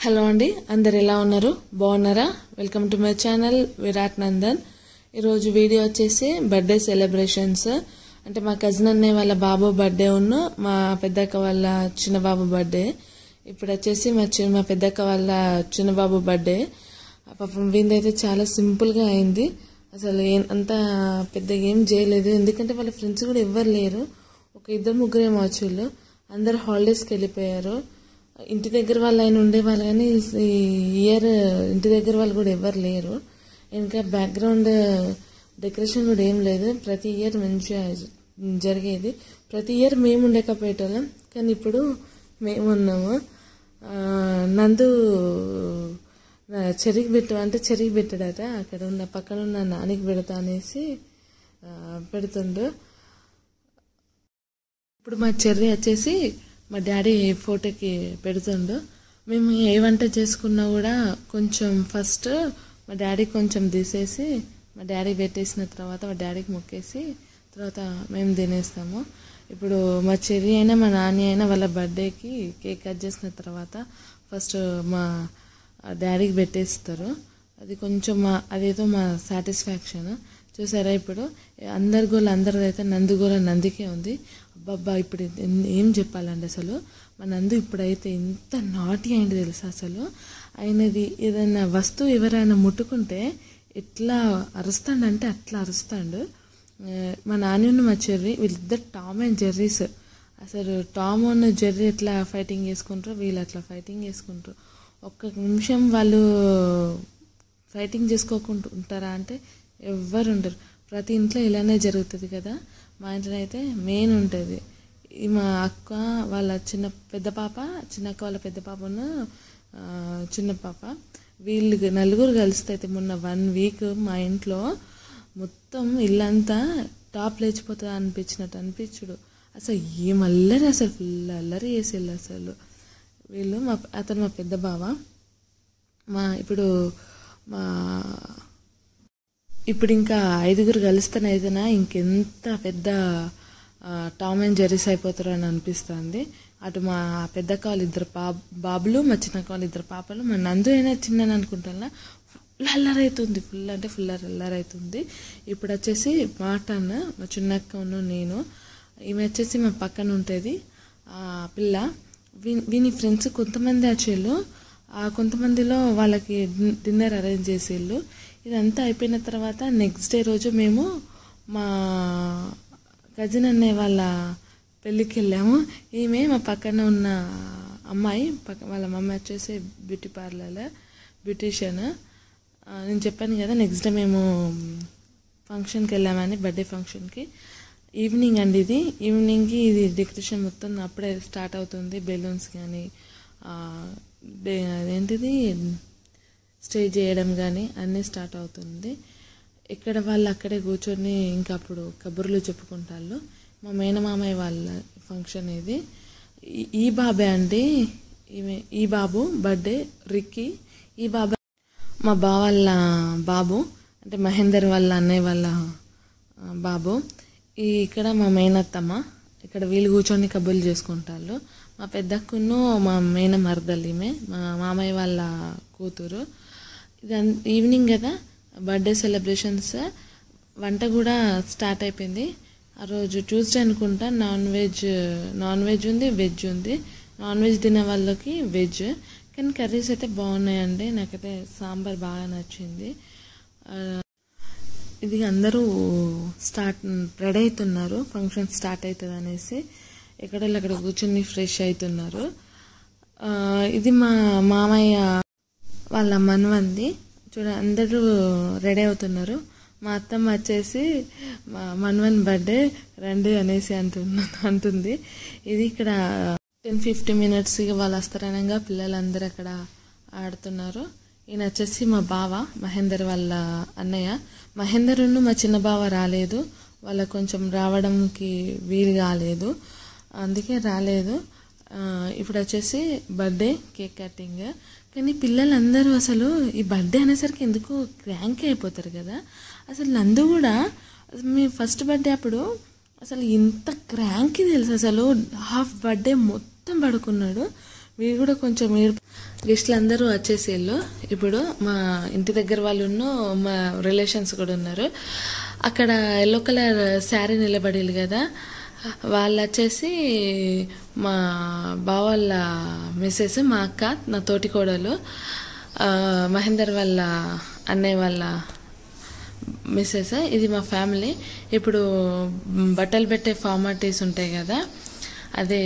Hello అండి, అందరు ఎలా ఉన్నారు? బాగున్నారా? Welcome to my channel Virat Nandan. ఈరోజు వీడియో వచ్చేసి బర్త్డే సెలబ్రేషన్స్. అంటే మా కజిన్ అన్నయ్య వాళ్ళ బాబు బర్త్డే ఉన్ను మా పెద్దక్క వాళ్ళ చిన్న బాబు బర్త్డే. ఇప్పుడు వచ్చేసి మా పెద్దక్క వాళ్ళ చిన్న బాబు బర్త్డే. పాపం వీందైతే చాలా సింపుల్గా అయింది. అసలు అంత పెద్దగా ఏం చేయలేదు, ఎందుకంటే వాళ్ళ ఫ్రెండ్స్ కూడా ఎవ్వరు లేరు. ఒక ఇద్దరు ముగ్గురేమో వచ్చేళ్ళు, అందరు హాలిడేస్కి వెళ్ళిపోయారు. ఇంటి దగ్గర వాళ్ళు అయినా ఉండేవాళ్ళు, కానీ ఈ ఇయర్ ఇంటి దగ్గర వాళ్ళు కూడా ఎవరు లేరు. ఇంకా బ్యాక్గ్రౌండ్ డెకరేషన్ కూడా ఏం లేదు. ప్రతి ఇయర్ మంచిగా జరిగేది. ప్రతి ఇయర్ మేము ఉండకపోయేటోళ్ళం, కానీ ఇప్పుడు మేము ఉన్నాము. నందు చెరికి పెట్టాడట. అక్కడ ఉన్న పక్కన ఉన్న నానికి పెడతా అనేసి పెడుతుండు. ఇప్పుడు మా చెర్రీ వచ్చేసి మా డాడీ ఫోటోకి పెడుతుండు. మేము ఏ వంట చేసుకున్నా కూడా కొంచెం ఫస్ట్ మా డాడీ కొంచెం తీసేసి మా డాడీ పెట్టేసిన తర్వాత మా డాడీకి మొక్కేసి తర్వాత మేము తినేస్తాము. ఇప్పుడు మా చెర్రీ అయినా మా నాని అయినా వాళ్ళ బర్త్డేకి కేక్ కట్ చేసిన తర్వాత ఫస్ట్ మా డాడీకి పెట్టేస్తారు. అది కొంచెం అదేదో మా సాటిస్ఫాక్షన్. చూసారా, ఇప్పుడు అందరి గోల్ అందరిదైతే నందు గోల నందికే ఉంది. అబ్బాబ్బా, ఇప్పుడు ఏం చెప్పాలండి, అసలు మా నందు ఇప్పుడైతే ఎంత నాటి అయింది తెలుసా. అసలు ఆయనది ఏదైనా వస్తువు ఎవరైనా ముట్టుకుంటే ఎట్లా అరుస్తాడంటే అట్లా అరుస్తాడు. మా నాని ఉన్న మా చెర్రీ వీళ్ళిద్దరు టామ్ అండ్ జెర్రీస్. అసలు టామ్ ఉన్న జెర్రీ ఎట్లా ఫైటింగ్ చేసుకుంటారో వీళ్ళు అట్లా ఫైటింగ్ చేసుకుంటారు. ఒక్క నిమిషం వాళ్ళు ఫైటింగ్ చేసుకోకుండా ఉంటారా అంటే ఎవ్వరు ఉండరు. ప్రతి ఇంట్లో ఇలానే జరుగుతుంది కదా. మా ఇంట్లో అయితే మెయిన్ ఉంటుంది. మా అక్క వాళ్ళ పెద్ద పాప, చిన్నక్క వాళ్ళ పెద్ద పాపను చిన్న పాప, వీళ్ళు నలుగురు కలిస్తే అయితే మొన్న 1 వీక్ మా ఇంట్లో మొత్తం ఇల్లంతా టాప్ లేచిపోతుంది అనిపించుడు. అసలు ఏం అల్లరి, అసలు ఫుల్ అల్లరి చేసేళ్ళు అసలు వీళ్ళు. అతను మా పెద్ద బావ. ఇప్పుడు ఇంకా 5గురు కలిస్తేనైతేనా ఇంకెంత పెద్ద టామ్ అండ్ జెర్రీస్ అయిపోతారో అని అనిపిస్తుంది. అటు మా పెద్దక్క వాళ్ళు ఇద్దరు బాబులు, మా చిన్నక్క వాళ్ళు ఇద్దరు పాపలు, మా నందు అయినా చిన్నని అనుకుంటా ఫుల్ అల్లరైతుంది. ఫుల్ అంటే ఫుల్ అల్లరైతుంది. ఇప్పుడు వచ్చేసి మాటన్న మా చిన్నక్క ఉన్న నేను, ఈమె వచ్చేసి మా పక్కన ఉంటుంది పిల్ల. వీని ఫ్రెండ్స్ కొంతమంది వచ్చేళ్ళు, కొంతమందిలో వాళ్ళకి డిన్నర్ అరేంజ్ చేసేళ్ళు. ఇదంతా అయిపోయిన తర్వాత నెక్స్ట్ డే రోజు మేము మా కజిన్ అన్నయ్య వాళ్ళ పెళ్ళికి వెళ్ళాము. ఈమె మా పక్కన ఉన్న అమ్మాయి, వాళ్ళ మమ్మీ వచ్చేసి బ్యూటీ పార్లర్ బ్యూటీషియన్. నేను చెప్పాను కదా నెక్స్ట్ డే మేము ఫంక్షన్కి వెళ్ళామని, బర్త్డే ఫంక్షన్కి. ఈవినింగ్ అండి ఇది. ఈవినింగ్కి ఇది డెకరేషన్ మొత్తం అప్పుడే స్టార్ట్ అవుతుంది. బెలూన్స్ కానీ అదేంటిది స్టేజ్ చేయడం కానీ అన్నీ స్టార్ట్ అవుతుంది. ఇక్కడ వాళ్ళు అక్కడే కూర్చొని ఇంకా అప్పుడు కబుర్లు చెప్పుకుంటారు. మా మేనమామయ్య వాళ్ళ ఫంక్షన్ ఇది. ఈ బాబే అండి, ఈ బాబు బర్త్డే రిక్కీ. ఈ బాబా మా వాళ్ళ బాబు, అంటే మహేందర్ వాళ్ళ అన్నయ్య వాళ్ళ బాబు. ఇక్కడ మా మేనత్తమ్మ. ఇక్కడ వీళ్ళు కూర్చొని కబుర్లు చేసుకుంటారు. మా పెద్దక్కును మా మేన మరదలు ఈమె, మా మామయ్య వాళ్ళ కూతురు. ఇది ఈవినింగ్ కదా బర్త్డే సెలబ్రేషన్స్. వంట కూడా స్టార్ట్ అయిపోయింది. ఆ రోజు ట్యూస్డే అనుకుంటా. నాన్ వెజ్ ఉంది, వెజ్ ఉంది. నాన్ వెజ్ తినే వాళ్ళకి వెజ్, కానీ కర్రీస్ అయితే బాగున్నాయండి. నాకైతే సాంబార్ బాగా నచ్చింది. ఇది అందరూ రెడీ అవుతున్నారు, ఫంక్షన్ స్టార్ట్ అవుతుంది అనేసి. ఎక్కడెక్కడ కూర్చొని ఫ్రెష్ అవుతున్నారు. ఇది మా మామయ్య వాళ్ళ మనవంది. అందరూ రెడీ అవుతున్నారు. మా అత్తమ్మ వచ్చేసి మనవన్ బర్త్డే రండి అనేసి అంటుంది. ఇది ఇక్కడ 10-15 minutes వాళ్ళు వస్తారనగా పిల్లలందరూ అక్కడ ఆడుతున్నారు. ఈయన వచ్చేసి మా బావ మహేందర్ వాళ్ళ అన్నయ్య. మహేందర్ మా చిన్న బావ రాలేదు, వాళ్ళకు కొంచెం రావడానికి వీలు కాలేదు, అందుకే రాలేదు. ఇప్పుడు వచ్చేసి బర్త్డే కేక్ కటింగ్. కానీ పిల్లలందరూ అసలు ఈ బర్త్డే అనేసరికి ఎందుకు క్రాంక్ అయిపోతారు కదా. అసలు నందు కూడా మీ ఫస్ట్ బర్త్డే అప్పుడు అసలు ఇంత క్రాంక్ తెలుసు. అసలు హాఫ్ బర్త్డే మొత్తం పడుకున్నాడు. మీరు కూడా కొంచెం గెస్ట్లు అందరూ వచ్చేసేళ్ళు. ఇప్పుడు మా ఇంటి దగ్గర వాళ్ళు మా రిలేషన్స్ కూడా ఉన్నారు. అక్కడ ఎల్లో కలర్ శారీ నిలబడేళ్ళు కదా, వాళ్ళు వచ్చేసి మా బావ వాళ్ళ మిస్సెస్, మా అక్క, నా తోటి కోడలు, మహేందర్ వాళ్ళ అన్నయ్య వాళ్ళ మిస్సెస్. ఇది మా ఫ్యామిలీ. ఇప్పుడు బట్టలు పెట్టే ఫార్మాలిటీస్ ఉంటాయి కదా, అదే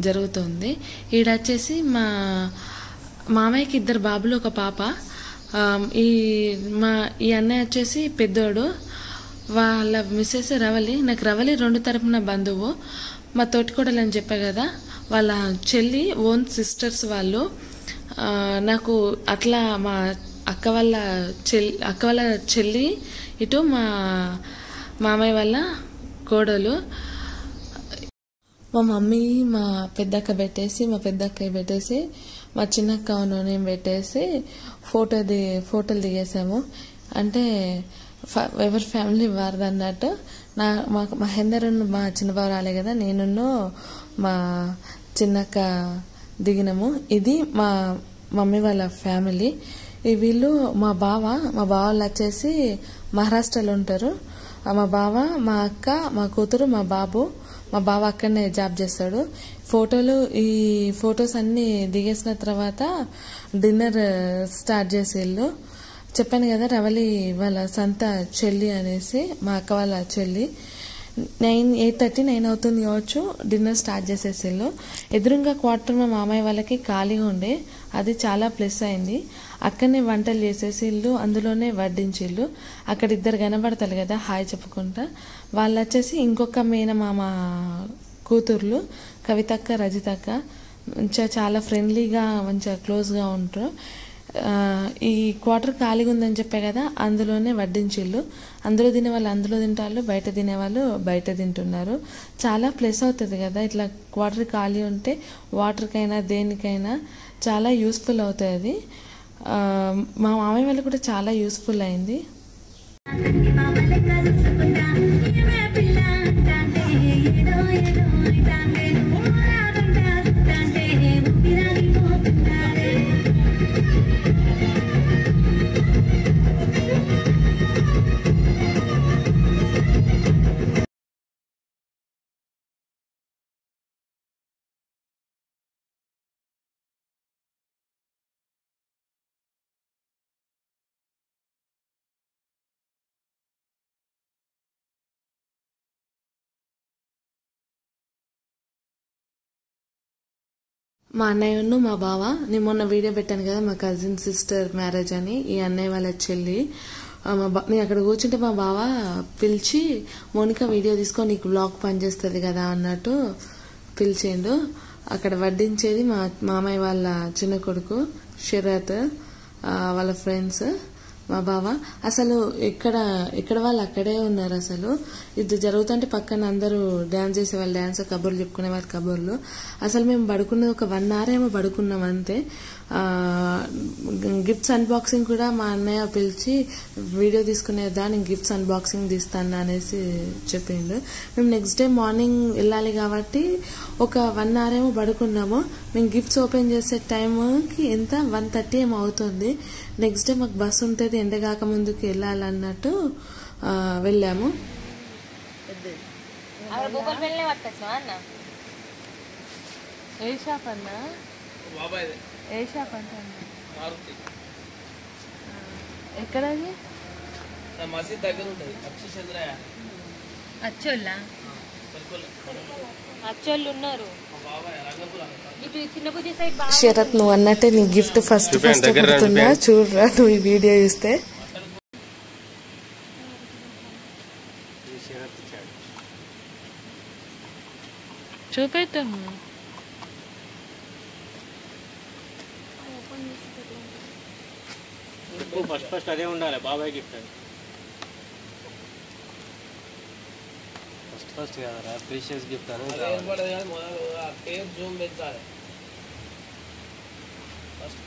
జరుగుతుంది. ఈడ వచ్చేసి మా మామయ్యకి 2 బాబులు, 1 పాప. ఈ అన్నయ్య వచ్చేసి పెద్దోడు, వాళ్ళ మిస్సెస్ రవలి. నాకు రవలి 2 తరపున బంధువు. మా తోటికోడలు అని చెప్పా కదా, వాళ్ళ చెల్లి ఓన్ సిస్టర్స్ వాళ్ళు. నాకు అట్లా మా అక్క వాళ్ళ చెల్లి ఇటు మా మామయ్య వాళ్ళ కోడలు. మా మమ్మీ మా పెద్దక్క పెట్టేసి, మా పెద్దక్కయ్య పెట్టేసి, మా చిన్నక్క నేను పెట్టేసి ఫోటోలు దిగేసాము. అంటే ఎవరి ఫ్యామిలీ వారిది అన్నట్టు. మా మహేందర్ మా చిన్నబాబు రాలే కదా, నేను మా చిన్నక్క దిగినాము. ఇది మా మమ్మీ వాళ్ళ ఫ్యామిలీ. వీళ్ళు మా బావ వాళ్ళు వచ్చేసి మహారాష్ట్రలో ఉంటారు. మా బావ, మా అక్క, మా కూతురు, మా బాబు. మా బావ అక్కడనే జాబ్ చేస్తాడు. ఈ ఫొటోస్ అన్ని దిగేసిన తర్వాత డిన్నర్ స్టార్ట్ చేసేళ్ళు. చెప్పాను కదా రవలి వాళ్ళ సంత చెల్లి అనేసి, మా అక్క వాళ్ళ చెల్లి. 8:30, 9 అవుతుంది కావచ్చు. డిన్నర్ స్టార్ట్ చేసేసేళ్ళు. ఎదురుగా క్వార్టర్ మా మామయ్య వాళ్ళకి ఖాళీగా ఉండే, అది చాలా ప్లస్ అయింది. అక్కడనే వంటలు చేసేసిళ్ళు, అందులోనే వడ్డించిళ్ళు. అక్కడ 2 కనబడతారు కదా హాయ్ చెప్పుకుంటా. వాళ్ళు వచ్చేసి ఇంకొక మేనమామ కూతుర్లు, కవితక్క, రజితక్క. మంచిగా చాలా ఫ్రెండ్లీగా మంచిగా క్లోజ్గా ఉంటారు. ఈ క్వార్టర్ ఖాళీగా ఉందని చెప్పే కదా, అందులోనే వడ్డించిళ్ళు. అందులో తినేవాళ్ళు అందులో తింటారు, బయట తినేవాళ్ళు బయట తింటున్నారు. చాలా ప్లస్ అవుతుంది కదా ఇట్లా క్వార్టర్ ఖాళీ ఉంటే, వాటర్కైనా దేనికైనా చాలా యూస్ఫుల్ అవుతుంది. మా మామయ్య వాళ్ళు కూడా చాలా యూస్ఫుల్ అయింది. మా అన్నయ్యను మా బావ, నేను మొన్న వీడియో పెట్టాను కదా మా కజిన్ సిస్టర్ మ్యారేజ్ అని, ఈ అన్నయ్య వాళ్ళ చెల్లి. నేను అక్కడ కూర్చుంటే మా బావ పిలిచి, మోనిక వీడియో తీసుకొని నీకు బ్లాగ్ పనిచేస్తుంది కదా అన్నట్టు పిలిచిండు. అక్కడ వడ్డించేది మా మామయ్య వాళ్ళ చిన్న కొడుకు శరత్, వాళ్ళ ఫ్రెండ్స్, మా బావ. అసలు ఎక్కడ వాళ్ళు అక్కడే ఉన్నారు. అసలు ఇది జరుగుతుంటే పక్కన అందరూ డ్యాన్స్ చేసేవాళ్ళు డ్యాన్స్, కబుర్లు చెప్పుకునే వాళ్ళు కబుర్లు. అసలు మేము పడుకున్నది ఒక 1 hour ఏమో పడుకున్నాం అంతే. గిఫ్ట్స్ అన్బాక్సింగ్ కూడా మా అన్నయ్య పిలిచి వీడియో తీసుకునేదా, నేను గిఫ్ట్స్ అన్బాక్సింగ్ తీస్తాను అనేసి చెప్పిండు. మేము నెక్స్ట్ డే మార్నింగ్ వెళ్ళాలి కాబట్టి ఒక 1 hour ఏమో పడుకున్నాము. మేము గిఫ్ట్స్ ఓపెన్ చేసే టైంకి ఎంత 1:30 ఏమో అవుతుంది. నెక్స్ట్ డే మాకు బస్సు ఉంటుంది, ఎండగాక ముందుకు వెళ్ళాలన్నట్టు వెళ్ళాము. ఏ షాప్ అన్నా? ఏ షాప్ అంటే ఎక్కడ? శరత్, నువ్వు అన్నట్టే నీ గిఫ్ట్ ఫస్ట్ పెడుతున్నా చూడరా నువ్వు ఈ వీడియో చూస్తే. చూపెట్టాము. ఫస్ట్ అదే ఉండాలి బాబాయ్ గిఫ్ట్ అని. ఫస్ట్ కదరా ప్రీషియస్ గిఫ్ట్ అని.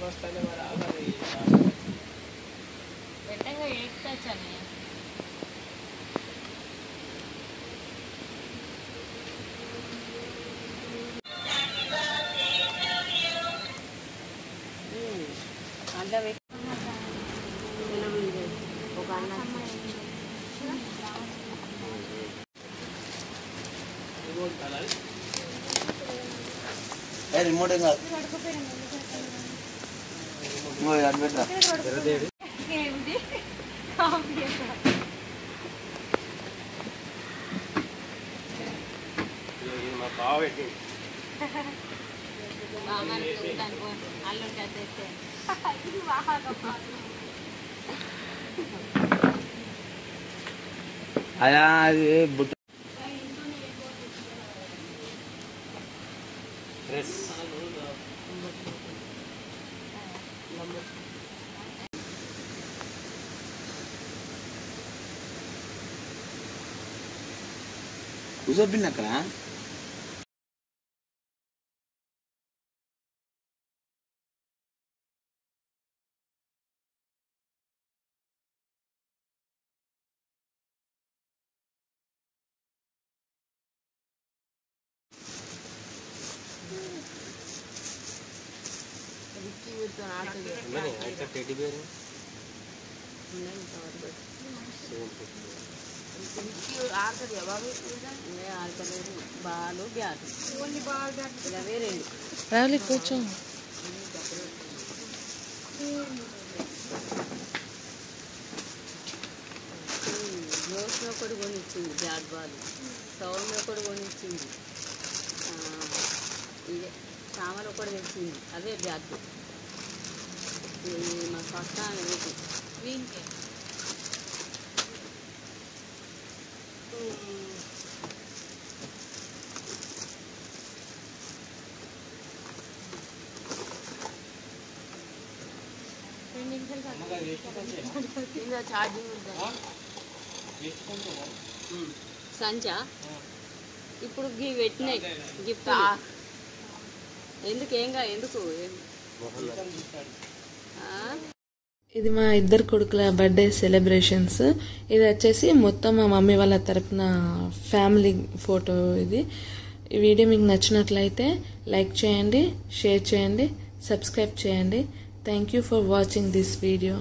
ఫస్ట్ అనే రిమోట్ ఏం కాదు మా బావ పెట్టి అలా అది బుట్ట డ్రెస్ కూర్చోబిన్ అక్కడ టెడ్డీ బేర్ బాలు బ్యాట్ ఇలావే రెండు రావులి కూర్చో జోస్లో ఒకటి కొనిచ్చింది బ్యాట్ బాల్ సౌండ్లో ఒకటి కొనిచ్చింది ఇదే సామాన్ ఒకటి తెచ్చింది అదే బ్యాట్ మా పక్కన వీనికి ఛార్జింగ్ సంచా ఇప్పుడు పెట్టినాయి గిఫ్ట్ ఎందుకు ఎందుకు ఇది మా ఇద్దరు కొడుకుల బర్త్డే సెలబ్రేషన్స్. ఇది వచ్చేసి మొత్తం మా మమ్మీ వాళ్ళ తరపున ఫ్యామిలీ ఫోటో. ఇది ఈ వీడియో మీకు నచ్చినట్లయితే లైక్ చేయండి, షేర్ చేయండి, సబ్స్క్రైబ్ చేయండి. Thank you for watching this video.